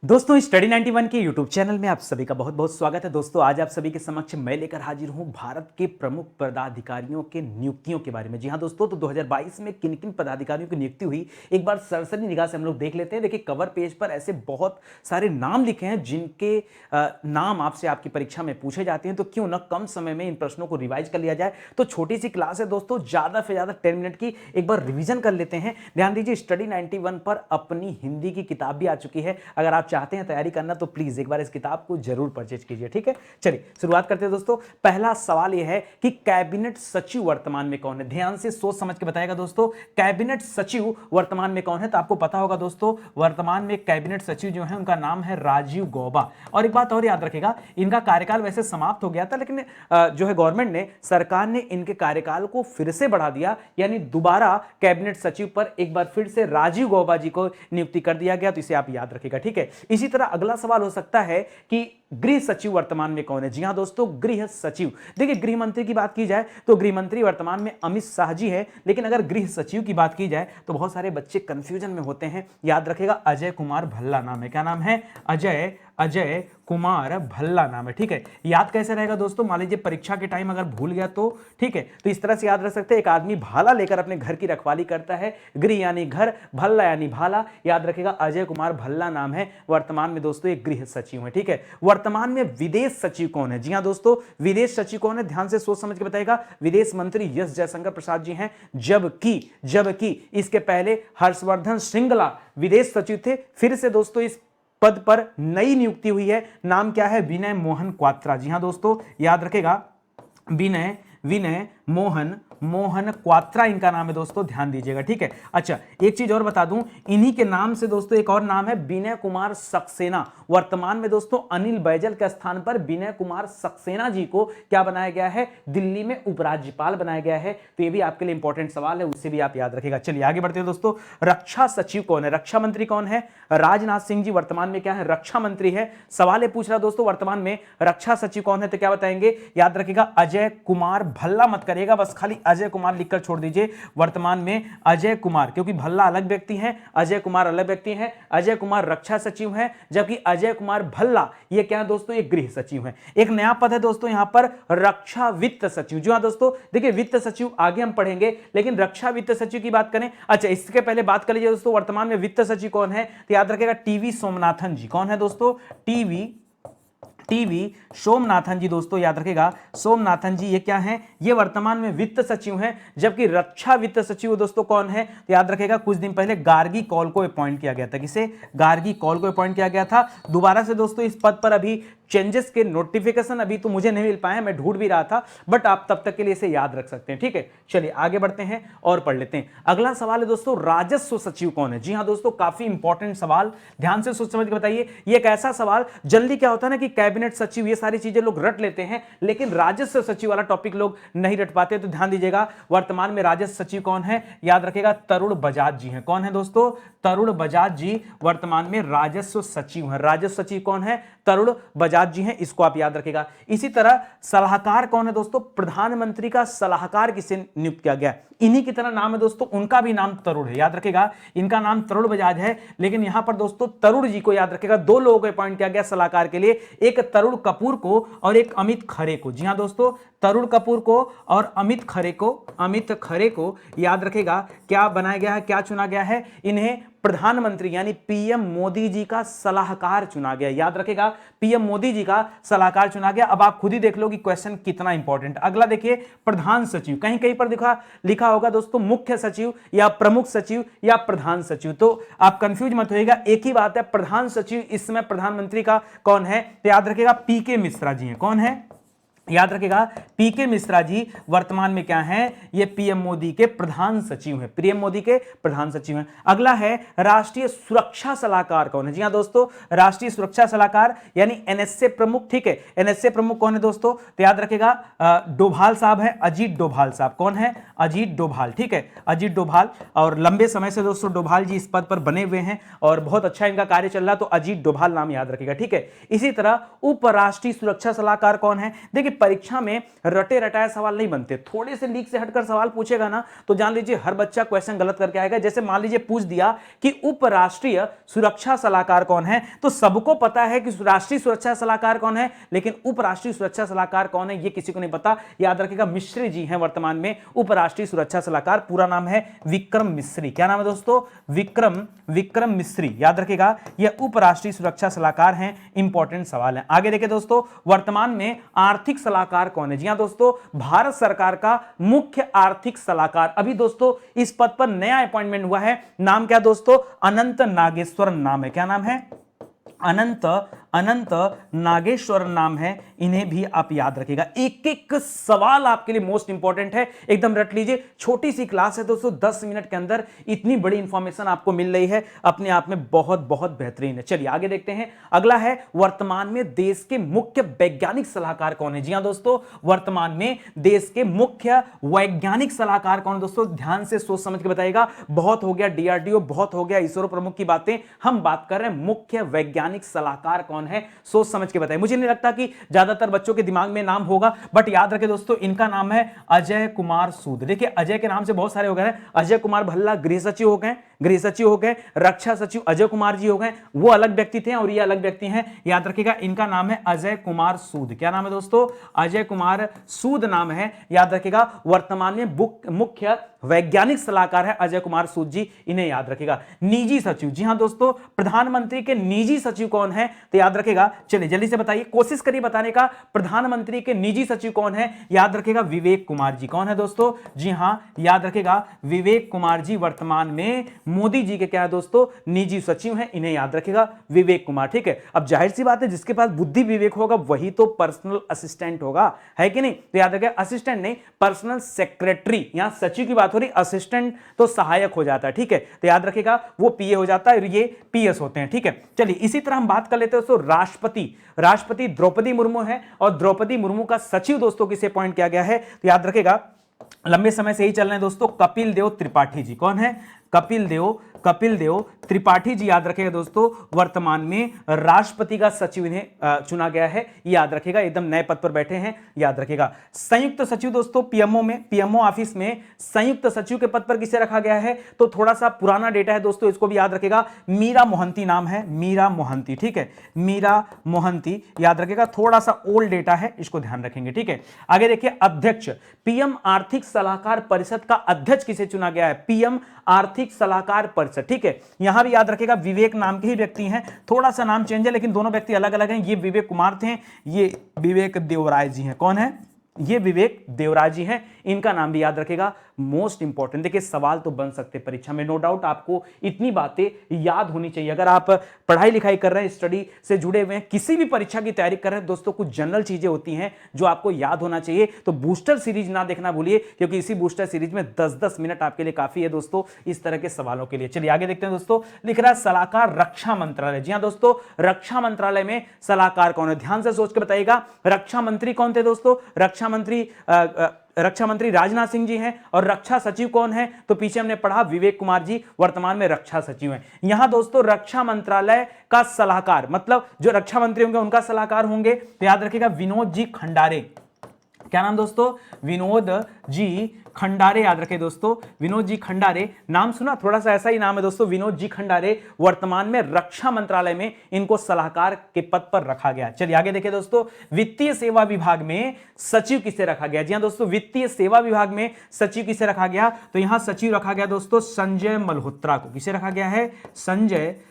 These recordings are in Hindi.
दोस्तों स्टडी 91 के यूट्यूब चैनल में आप सभी का बहुत बहुत स्वागत है। दोस्तों आज आप सभी के समक्ष मैं लेकर हाजिर हूं भारत के प्रमुख पदाधिकारियों के नियुक्तियों के बारे में। जी हां दोस्तों, तो 2022 में किन किन पदाधिकारियों की नियुक्ति हुई एक बार सरसरी निगाह से हम लोग देख लेते हैं। देखिए कवर पेज पर ऐसे बहुत सारे नाम लिखे हैं जिनके नाम आपसे आपकी परीक्षा में पूछे जाते हैं, तो क्यों ना कम समय में इन प्रश्नों को रिवाइज कर लिया जाए। तो छोटी सी क्लास है दोस्तों, ज्यादा से ज्यादा 10 मिनट की एक बार रिविजन कर लेते हैं। ध्यान दीजिए स्टडी 91 पर अपनी हिंदी की किताब भी आ चुकी है। अगर आप चाहते हैं तैयारी करना तो प्लीज एक बार इस किताब को जरूर परचेज कीजिए, ठीक है। चलिए शुरुआत करते हैं दोस्तों। पहला सवाल यह है कि कैबिनेट सचिव वर्तमान में कौन है। ध्यान से सोच समझ के बताएगा दोस्तों, कैबिनेट सचिव वर्तमान में कौन है। तो आपको पता होगा दोस्तों, वर्तमान में कैबिनेट सचिव जो है उनका नाम है राजीव गौबा। और एक बात और याद रखेगा, इनका कार्यकाल वैसे समाप्त हो गया था, लेकिन जो है गवर्नमेंट ने, सरकार ने इनके कार्यकाल को फिर से बढ़ा दिया, यानी दोबारा कैबिनेट सचिव पर एक बार फिर से राजीव गौबा जी को नियुक्ति कर दिया गया। तो इसे आप याद रखिएगा, ठीक है। इसी तरह अगला सवाल हो सकता है कि गृह सचिव वर्तमान में कौन है। जी हां दोस्तों, गृह सचिव। देखिए गृह मंत्री की बात की जाए तो गृह मंत्री वर्तमान में अमित शाह जी है, लेकिन अगर गृह सचिव की बात की जाए तो बहुत सारे बच्चे कंफ्यूजन में होते हैं। याद रखेगा अजय कुमार भल्ला नाम है। क्या नाम है? अजय कुमार भल्ला नाम है, ठीक है। याद कैसे रहेगा दोस्तों? मान लीजिए परीक्षा के टाइम अगर भूल गया तो ठीक है, तो इस तरह से याद रख सकते हैं। एक आदमी भाला लेकर अपने घर की रखवाली करता है, गृह यानी घर, भल्ला यानी भाला। याद रखेगा अजय कुमार भल्ला नाम है, वर्तमान में दोस्तों एक गृह सचिव है, ठीक है। वर्तमान में विदेश सचिव कौन है? जी हां दोस्तों, विदेश सचिव कौन है? ध्यान से सोच समझ के बताएगा। विदेश मंत्री एस जयशंकर प्रसाद जी हैं, जबकि इसके पहले हर्षवर्धन श्रृंगला विदेश सचिव थे। फिर से दोस्तों इस पद पर नई नियुक्ति हुई है। नाम क्या है? विनय मोहन क्वात्रा। जी हां दोस्तों, याद रखेगा विनय मोहन क्वात्रा इनका नाम है दोस्तों, ध्यान दीजिएगा, ठीक है। अच्छा एक चीज और बता दूं, इन्हीं के नाम से दोस्तों एक और नाम है विनय कुमार सक्सेना। वर्तमान में दोस्तों अनिल बैजल के स्थान पर विनय कुमार सक्सेना जी को क्या बनाया गया है? दिल्ली में उपराज्यपाल बनाया गया है। तो ये भी आपके लिए इंपॉर्टेंट सवाल है, उससे भी आप याद रखिएगा। चलिए आगे बढ़ते हैं दोस्तों। रक्षा सचिव कौन है? रक्षा मंत्री कौन है? राजनाथ सिंह जी वर्तमान में क्या है? रक्षा मंत्री है। सवाल ये पूछ रहा दोस्तों वर्तमान में रक्षा सचिव कौन है, तो क्या बताएंगे? याद रखिएगा अजय कुमार भल्ला मत करिएगा, बस खाली अजय कुमार लिखकर छोड़ दीजिए। वर्तमान में अजय कुमार, क्योंकि भल्ला अलग व्यक्ति हैं, अजय कुमार अलग व्यक्ति हैं। अजय कुमार रक्षा सचिव हैं, जबकि अजय कुमार भल्ला ये क्या है दोस्तों? ये गृह सचिव हैं। एक नया पद है दोस्तों यहां पर, रक्षा वित्त सचिव। जी हां दोस्तों, देखिए वित्त सचिव आगे हम पढ़ेंगे, लेकिन रक्षा वित्त सचिव की बात करें। अच्छा इसके पहले बात कर लीजिए दोस्तों, वर्तमान में वित्त सचिव कौन है? तो याद रखेगा टीवी सोमनाथन जी। कौन है दोस्तों? टीवी सोमनाथन जी दोस्तों, याद रखेगा सोमनाथन जी ये क्या हैं? ये वर्तमान में वित्त सचिव हैं। जबकि रक्षा वित्त सचिव दोस्तों कौन है? तो याद रखेगा कुछ दिन पहले गार्गी कौल को अपॉइंट किया गया था। किसे? गार्गी कौल को अपॉइंट किया गया था। दोबारा से दोस्तों इस पद पर अभी चेंजेस के नोटिफिकेशन अभी तो मुझे नहीं मिल पाए, मैं ढूंढ भी रहा था, बट आप तब तक के लिए इसे याद रख सकते हैं, ठीक है। चलिए आगे बढ़ते हैं और पढ़ लेते हैं। अगला सवाल है दोस्तों, राजस्व सचिव कौन है? जी हां दोस्तों, काफी इंपॉर्टेंट सवाल, ध्यान से सोच समझ के बताइए। ये एक ऐसा सवाल, जल्दी क्या होता है ना कि कैबिनेट सचिव ये सारी चीजें लोग रट लेते हैं, लेकिन राजस्व सचिव वाला टॉपिक लोग नहीं रट पाते। तो ध्यान दीजिएगा, वर्तमान में राजस्व सचिव कौन है? याद रखेगा तरुण बजाज जी हैं। कौन है दोस्तों? तरुण बजाज जी वर्तमान में राजस्व सचिव हैं। राजस्व सचिव कौन है? तरुण बजाज जी हैं, इसको आप याद रखेगा। इसी तरह सलाहकार कौन है दोस्तों? प्रधानमंत्री का सलाहकार किसे नियुक्त किया गया? इन्हीं की तरह नाम है दोस्तों, उनका भी नाम तरुण है। याद रखेगा इनका नाम तरुण बजाज है, लेकिन यहां पर दोस्तों तरुण जी को याद रखेगा, दो लोगों को अपॉइंट किया गया सलाहकार के लिए, एक तरुण कपूर को और एक अमित खरे को। जी हां दोस्तों, तरुण कपूर को और अमित खरे को याद रखेगा क्या बनाया गया है, क्या चुना गया है? इन्हें प्रधानमंत्री यानी पीएम मोदी जी का सलाहकार चुना गया। याद रखेगा पीएम मोदी जी का सलाहकार चुना गया। अब आप खुद ही देख लो कि क्वेश्चन कितना इंपॉर्टेंट। अगला देखिए, प्रधान सचिव। कहीं कहीं पर लिखा होगा दोस्तों मुख्य सचिव या प्रमुख सचिव या प्रधान सचिव, तो आप कंफ्यूज मत होइएगा, एक ही बात है। प्रधान सचिव इस समय प्रधानमंत्री का कौन है? तो याद रखेगा पीके मिश्रा जी हैं। कौन है? याद रखेगा पीके मिश्रा जी वर्तमान में क्या हैं? ये पीएम मोदी के प्रधान सचिव हैं। पीएम मोदी के प्रधान सचिव हैं। अगला है राष्ट्रीय सुरक्षा सलाहकार कौन है? जी हां दोस्तों, राष्ट्रीय सुरक्षा सलाहकार यानी एनएसए प्रमुख, ठीक है। एनएसए प्रमुख कौन है दोस्तों? तो याद रखेगा डोभाल साहब है, अजीत डोभाल साहब। कौन है? अजीत डोभाल, ठीक है, अजीत डोभाल। और लंबे समय से दोस्तों डोभाल जी इस पद पर बने हुए हैं और बहुत अच्छा इनका कार्य चल रहा, तो अजीत डोभाल नाम याद रखेगा, ठीक है। इसी तरह उपराष्ट्रीय सुरक्षा सलाहकार कौन है? देखिए परीक्षा में रटे रटाए सवाल नहीं बनते, थोड़े से लीक से हटकर सवाल पूछेगा ना तो जान लीजिए हर बच्चा क्वेश्चन गलत करके आएगा। जैसे मान लीजिए पूछ दिया कि उप राष्ट्रीय सुरक्षा सलाहकार कौन है, तो सबको पता है कि राष्ट्रीय सुरक्षा सलाहकार कौन है, लेकिन उप राष्ट्रीय सुरक्षा सलाहकार कौन है ये किसी को नहीं पता। याद रखिएगा मिश्री जी हैं वर्तमान में उप राष्ट्रीय सुरक्षा सलाहकार, पूरा नाम है विक्रम मिश्री। क्या नाम है दोस्तों? विक्रम मिश्री। याद रखिएगा ये उप राष्ट्रीय सुरक्षा सलाहकार हैं। इंपॉर्टेंट सवाल है। आगे देखिए दोस्तों, वर्तमान में आर्थिक सलाहकार कौन है? जी हां दोस्तों, भारत सरकार का मुख्य आर्थिक सलाहकार, अभी दोस्तों इस पद पर नया अपॉइंटमेंट हुआ है। नाम क्या दोस्तों? अनंत नागेश्वर नाम है। क्या नाम है? अनंत नागेश्वर नाम है। इन्हें भी आप याद रखिएगा। एक एक सवाल आपके लिए मोस्ट इंपॉर्टेंट है, एकदम रट लीजिए। छोटी सी क्लास है दोस्तों, 10 मिनट के अंदर इतनी बड़ी इंफॉर्मेशन आपको मिल रही है, अपने आप में बहुत बहुत बेहतरीन है। चलिए आगे देखते हैं। अगला है वर्तमान में देश के मुख्य वैज्ञानिक सलाहकार कौन है? जी हां दोस्तों, वर्तमान में देश के मुख्य वैज्ञानिक सलाहकार कौन है दोस्तों? ध्यान से सोच समझ के बताइएगा। बहुत हो गया डीआरडीओ, बहुत हो गया इसरो प्रमुख की बातें, हम बात कर रहे हैं मुख्य वैज्ञानिक सलाहकार कौन है, सोच समझ के बताइए। मुझे नहीं लगता कि ज्यादातर बच्चों के दिमाग में नाम होगा, बट याद रखें दोस्तों इनका नाम है अजय कुमार सूद। देखिए अजय के नाम से बहुत सारे हो गए, अजय कुमार भल्ला गृह सचिव हो गए, रक्षा सचिव अजय कुमार जी हो गए, वो अलग व्यक्ति थे और ये अलग व्यक्ति हैं। याद रखिएगा इनका नाम है अजय कुमार सूद। क्या नाम है दोस्तों? अजय कुमार सूद नाम है। याद रखिएगा वर्तमान में मुख्य वैज्ञानिक सलाहकार है अजय कुमार सूद जी, इन्हें याद रखिएगा। निजी सचिव, जी हां दोस्तों, प्रधानमंत्री के निजी सचिव कौन है? तो याद रखिएगा, चलिए जल्दी से बताइए, कोशिश करिए बताने का। प्रधानमंत्री के निजी सचिव कौन है? याद रखिएगा विवेक कुमार जी। कौन है दोस्तों? जी हां, याद रखिएगा विवेक कुमार जी वर्तमान में मोदी जी के क्या है दोस्तों? निजी सचिव हैं, इन्हें याद रखिएगा विवेक कुमार। ठीक है, अब जाहिर सी बात है जिसके पास बुद्धि विवेक होगा वही तो पर्सनल असिस्टेंट होगा, है कि नहीं? तो याद रखिएगा असिस्टेंट नहीं, पर्सनल सेक्रेटरी। यहां सचिव की बात हो रही, असिस्टेंट तो सहायक हो जाता है। ठीक है, तो याद रखिएगा वो पीए हो जाता है और ये पीएस होते हैं। ठीक है, चलिए इसी तरह हम बात कर लेते हैं दोस्तों राष्ट्रपति द्रौपदी मुर्मू है, और द्रौपदी मुर्मू का सचिव दोस्तों किसे अपॉइंट किया गया है? तो याद रखिएगा लंबे समय से ही चल रहे हैं दोस्तों, कपिल देव त्रिपाठी जी। कौन है? कपिल देव त्रिपाठी जी। याद रखिएगा दोस्तों वर्तमान में राष्ट्रपति का सचिव इन्हें चुना गया है। याद रखिएगा एकदम नए पद पर बैठे हैं। याद रखिएगा संयुक्त सचिव दोस्तों पीएमओ ऑफिस में संयुक्त सचिव के पद पर किसे रखा गया है? तो थोड़ा सा पुराना डेटा है दोस्तों, इसको भी याद रखिएगा। मीरा मोहंती नाम है, मीरा मोहंती। ठीक है, मीरा मोहंती याद रखिएगा, थोड़ा सा ओल्ड डेटा है, इसको ध्यान रखेंगे। ठीक है, आगे देखिए अध्यक्ष, पीएम आर्थिक सलाहकार परिषद का अध्यक्ष किसे चुना गया है? पीएम आर्थिक सलाहकार परिषद। ठीक है, यहां भी याद रखिएगा विवेक नाम के ही व्यक्ति हैं, थोड़ा सा नाम चेंज है लेकिन दोनों व्यक्ति अलग अलग हैं। ये विवेक कुमार थे, ये विवेक देवराय जी हैं। कौन है? ये विवेक देवराज जी हैं, इनका नाम भी याद रखेगा। मोस्ट इंपॉर्टेंट, देखिए सवाल तो बन सकते परीक्षा में, नो डाउट आपको इतनी बातें याद होनी चाहिए। अगर आप पढ़ाई लिखाई कर रहे हैं, स्टडी से जुड़े हुए हैं, किसी भी परीक्षा की तैयारी कर रहे हैं दोस्तों, कुछ जनरल चीजें होती हैं जो आपको याद होना चाहिए। तो बूस्टर सीरीज ना देखना भूलिए, क्योंकि इसी बूस्टर सीरीज में 10-10 मिनट आपके लिए काफी है दोस्तों इस तरह के सवालों के लिए। चलिए आगे देखते हैं दोस्तों, लिख रहा है सलाहकार रक्षा मंत्रालय। जी हाँ दोस्तों, रक्षा मंत्रालय में सलाहकार कौन है? ध्यान से सोच के बताइएगा। रक्षा मंत्री कौन थे दोस्तों? रक्षा मंत्री राजनाथ सिंह जी हैं, और रक्षा सचिव कौन है? तो पीछे हमने पढ़ा विवेक कुमार जी वर्तमान में रक्षा सचिव हैं। यहां दोस्तों रक्षा मंत्रालय का सलाहकार, मतलब जो रक्षा मंत्री होंगे उनका सलाहकार होंगे, तो याद रखिएगा विनोद जी खंडारे। क्या नाम दोस्तों? विनोद जी खंडारे। याद रखें दोस्तों, विनोद जी खंडारे, नाम सुना, थोड़ा सा ऐसा ही नाम है दोस्तों, विनोद जी खंडारे। वर्तमान में रक्षा मंत्रालय में इनको सलाहकार के पद पर रखा गया। चलिए आगे देखिए दोस्तों, वित्तीय सेवा विभाग में सचिव किसे रखा गया? जी हां दोस्तों, वित्तीय सेवा विभाग में सचिव किसे रखा गया? तो यहां सचिव रखा गया दोस्तों संजय मल्होत्रा को। किसे रखा गया है?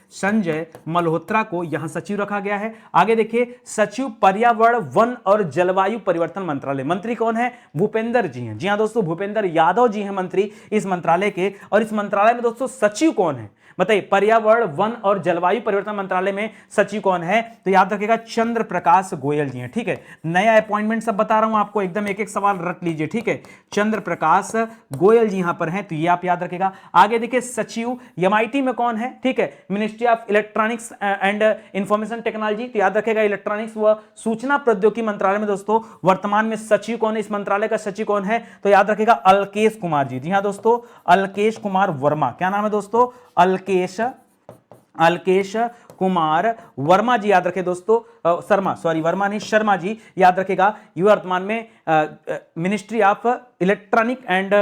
संजय मल्होत्रा को यहां सचिव रखा गया है। आगे देखिए, सचिव पर्यावरण वन और जलवायु परिवर्तन मंत्रालय, मंत्री कौन है? भूपेंद्र जी हैं। जी हां दोस्तों, भूपेंद्र यादव जी हैं मंत्री इस मंत्रालय के। और इस मंत्रालय में दोस्तों सचिव कौन है बताइए? पर्यावरण वन और जलवायु परिवर्तन मंत्रालय में सचिव कौन है? तो याद रखिएगा चंद्र प्रकाश गोयल जी हैं। ठीक है, नया अपॉइंटमेंट सब बता रहा हूं आपको, एकदम एक एक सवाल रट लीजिए। ठीक है, चंद्र प्रकाश गोयल जी यहां पर हैं, तो ये आप याद रखिएगा। आगे देखिए, सचिव एमआईटी में कौन है? ठीक है, ministry of electronics and information technology, तो याद रखिएगा इलेक्ट्रॉनिक्स व सूचना प्रौद्योगिकी मंत्रालय में दोस्तों वर्तमान में सचिव कौन है? इस मंत्रालय का सचिव कौन है? तो याद रखिएगा अलकेश कुमार जी। जी हां दोस्तों, अलकेश कुमार वर्मा। क्या नाम है दोस्तों? अलकेश कुमार वर्मा जी याद रखें दोस्तों, शर्मा, सॉरी वर्मा नहीं, शर्मा जी याद रखेगा। ये वर्तमान में ministry of electronic and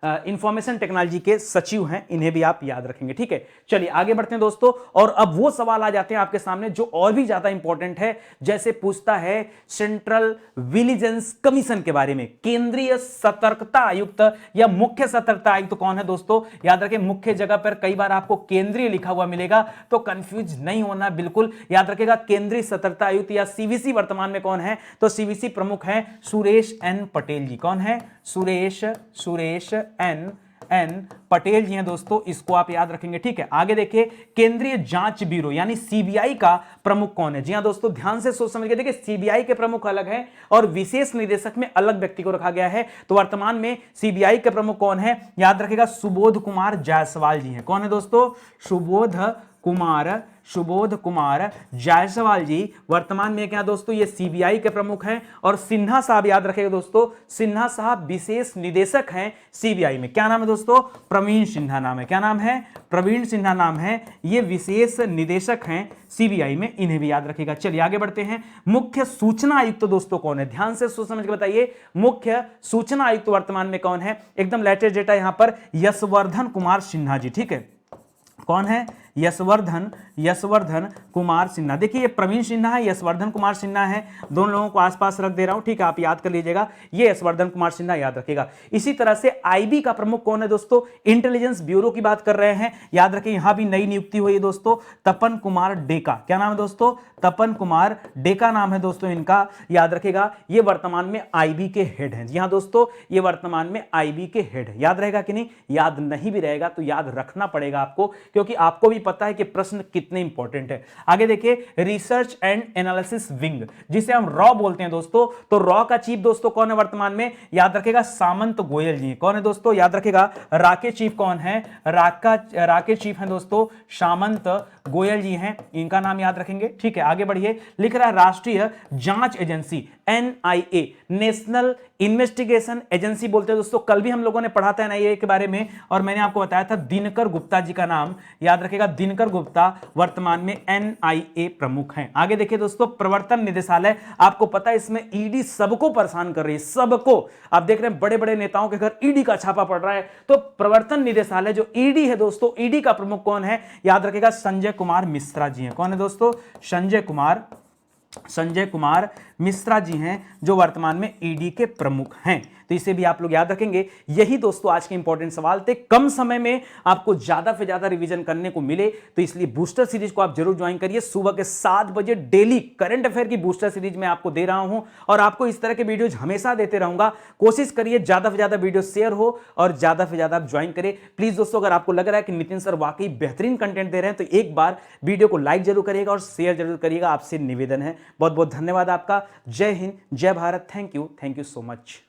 information technology के सचिव हैं, इन्हें भी आप याद रखेंगे। ठीक है, चलिए आगे बढ़ते हैं दोस्तों। और अब वो सवाल आ जाते हैं आपके सामने जो और भी ज्यादा इंपॉर्टेंट है, जैसे पूछता है सेंट्रल विजिलेंस कमीशन के बारे में। केंद्रीय सतर्कता आयुक्त या मुख्य सतर्कता आयुक्त कौन है दोस्तों? याद रखें, मुख्य जगह पर कई बार आपको केंद्रीय लिखा हुआ मिलेगा, तो कंफ्यूज नहीं होना, बिल्कुल याद रखेगा। केंद्रीय सतर्कता आयुक्त या सीवीसी वर्तमान में कौन है? तो सीवीसी प्रमुख है सुरेश एन पटेल जी। कौन है? सुरेश एन पटेल जी हैं दोस्तों, इसको आप याद रखेंगे। ठीक है, आगे देखिए, केंद्रीय जांच ब्यूरो यानी सीबीआई का प्रमुख कौन है? जी हां दोस्तों, ध्यान से सोच समझ के देखिए, सीबीआई के प्रमुख अलग हैं और विशेष निदेशक में अलग व्यक्ति को रखा गया है। तो वर्तमान में सीबीआई के प्रमुख कौन है? याद रखेगा, सुबोध कुमार जायसवाल जी हैं। कौन है दोस्तों? सुबोध कुमार जायसवाल जी वर्तमान में क्या दोस्तों? ये सीबीआई के प्रमुख हैं। और सिन्हा साहब याद रखेगा दोस्तों, सिन्हा साहब विशेष निदेशक हैं सीबीआई में। क्या नाम है दोस्तों? प्रवीण सिन्हा नाम है। क्या नाम है? प्रवीण सिन्हा नाम है, ये विशेष निदेशक हैं सीबीआई में, इन्हें भी याद रखेगा। चलिए आगे बढ़ते हैं। मुख्य सूचना आयुक्त दोस्तों कौन है? ध्यान से सोच समझ के बताइए, मुख्य सूचना आयुक्त वर्तमान में कौन है? एकदम लेटेस्ट डेटा यहां पर, यशवर्धन कुमार सिन्हा जी। ठीक है, कौन है? यशवर्धन कुमार सिन्हा। देखिए, ये प्रवीण सिन्हा है, यशवर्धन कुमार सिन्हा है, दोनों लोगों को आसपास रख दे रहा हूं। ठीक है, आप याद कर लीजिएगा, ये यशवर्धन कुमार सिन्हा याद रखिएगा। इसी तरह से आईबी का प्रमुख कौन है दोस्तों? इंटेलिजेंस ब्यूरो की बात कर रहे हैं, याद रखिए, यहां भी नई नियुक्ति हुई है दोस्तों, तपन कुमार डेका। क्या नाम है दोस्तों? तपन कुमार डेका नाम है दोस्तों इनका, याद रखिएगा। ये वर्तमान में आईबी के हेड हैं। जी हां दोस्तों, ये वर्तमान में आईबी के हेड है। याद रहेगा कि नहीं? याद नहीं भी रहेगा तो याद रखना पड़ेगा आपको, क्योंकि आपको भी पता है कि प्रश्न कितने इंपॉर्टेंट है। आगे देखिए, रिसर्च एंड एनालिसिस विंग, जिसे हम रॉ बोलते हैं दोस्तों, तो रॉ का चीफ दोस्तों कौन है वर्तमान में? याद रखेगा, सामंत गोयल जी। कौन है दोस्तों? याद रखेगा, राके चीफ कौन है? राके चीफ हैं दोस्तों सामंत गोयल जी हैं, इनका नाम याद रखेंगे। ठीक है, आगे बढ़िए। लिख रहा है राष्ट्रीय जांच agency NIA, national investigation agency बोलते हैं दोस्तों। कल भी हम लोगों ने पढ़ा था एनआईए के बारे में, और मैंने आपको बताया था दिनकर गुप्ता जी का नाम याद रखेगा, दिनकर गुप्ता वर्तमान में एनआईए प्रमुख हैं। आगे देखिए दोस्तों, प्रवर्तन निदेशालय, आपको पता है इसमें ईडी सबको परेशान कर रही है, सबको। आप देख रहे हैं बड़े बड़े नेताओं के घर ईडी का छापा पड़ रहा है, तो प्रवर्तन निदेशालय जो ईडी है दोस्तों, ईडी का प्रमुख कौन है? याद रखेगा, संजय कुमार मिश्रा जी हैं। कौन है दोस्तों? संजय कुमार मिश्रा जी हैं, जो वर्तमान में ईडी के प्रमुख हैं। तो इसे भी आप लोग याद रखेंगे। यही दोस्तों आज के इंपॉर्टेंट सवाल थे, कम समय में आपको ज्यादा से ज्यादा रिवीजन करने को मिले, तो इसलिए बूस्टर सीरीज को आप जरूर ज्वाइन करिए। सुबह के 7 बजे डेली करंट अफेयर की बूस्टर सीरीज में आपको दे रहा हूं, और आपको इस तरह के वीडियोज हमेशा देते रहूंगा। कोशिश करिए ज्यादा से ज्यादा वीडियो शेयर हो और ज्यादा से ज्यादा आप ज्वाइन करें। प्लीज दोस्तों, अगर आपको लग रहा है कि नितिन सर वाकई बेहतरीन कंटेंट दे रहे हैं, तो एक बार वीडियो को लाइक जरूर करिएगा और शेयर जरूर करिएगा, आपसे निवेदन है। बहुत बहुत धन्यवाद आपका। जय हिंद, जय Bharat. Thank you so much.